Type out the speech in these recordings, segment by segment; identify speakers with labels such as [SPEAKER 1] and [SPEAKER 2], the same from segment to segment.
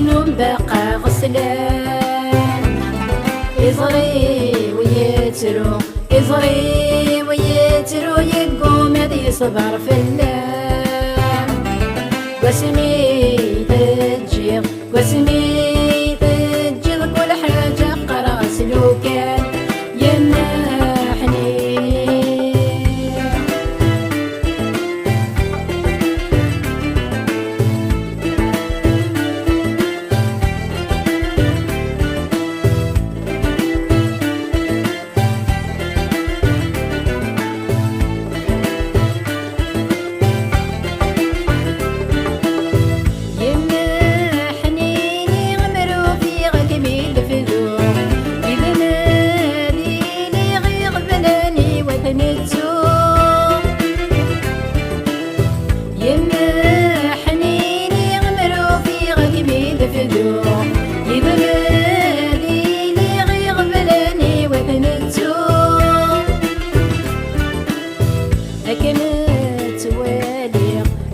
[SPEAKER 1] يموذن بقى غسلان. يزري ويترو يزري ويترو يقوم ذي يصبر في اللام. واسمي تجيض واسمي تجيض كل حاجة قراص لو كان يمنحني.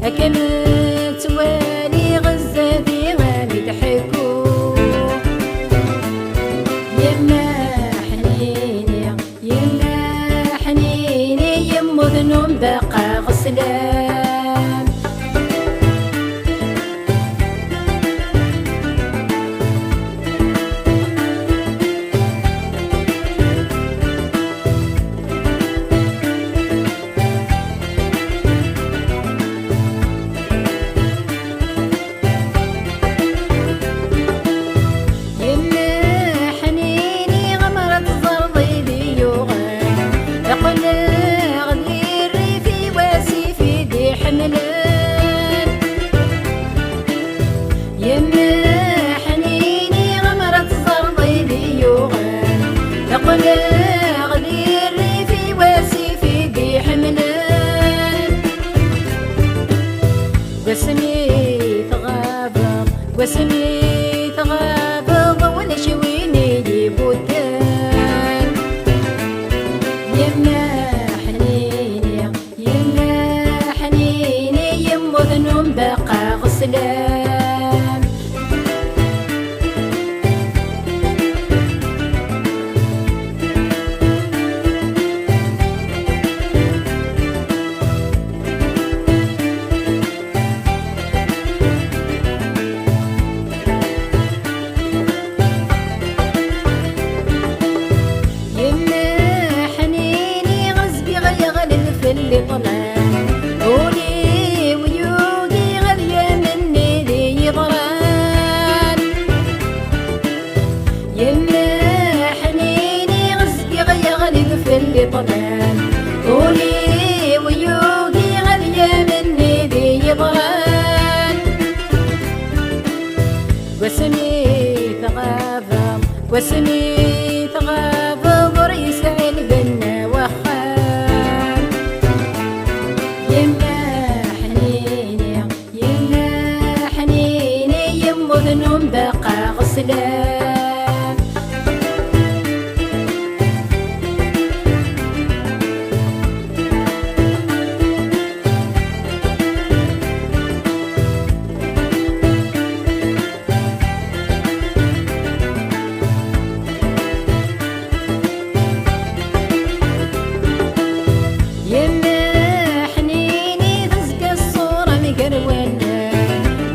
[SPEAKER 1] أكنت والي غزة بيها يضحكوا. يما حنيني يما حنيني يمو ذنوب بقى غسلان. واسمي تغابر واسمي تغابر ولا شويني بودان. يما حنيني يما حنيني يمو ذنوب بقى غسلان. اللي طلع قولي ويودي غالية مني ذي ضران. يما حنيني غزقي غيا غلق في اللي طلع قولي ويودي غالية مني ذي ضران. واسمي ثغافر واسمي ثغافر يسعي البنا وخان. يما حنيني يما حنيني يمو ذنوب بقى غسلان.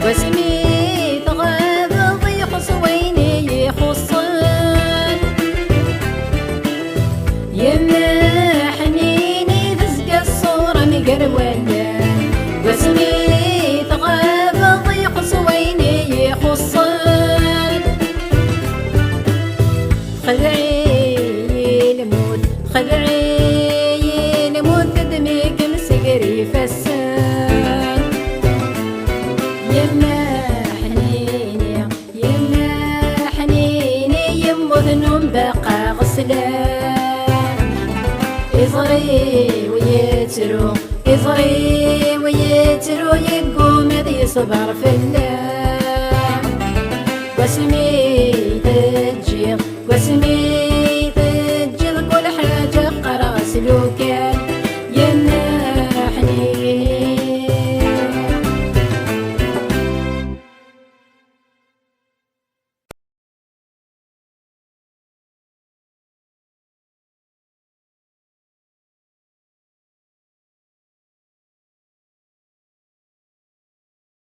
[SPEAKER 1] واسمي تغابض يخص ويني يخصان. يما حنيني تزقى الصورة مقرونا. واسمي تغابض يخص ويني يخصان. خذعي الموت خذعي الموت قدمك مسقري فسان. يما حنيني يما حنيني يمو ذنوب بقى غسلان. يزري ويترو يزري ويترو يقوم ذي صبر في اللام. واسمي تجيض واسمي تجيض كل حاجة قراص لو كان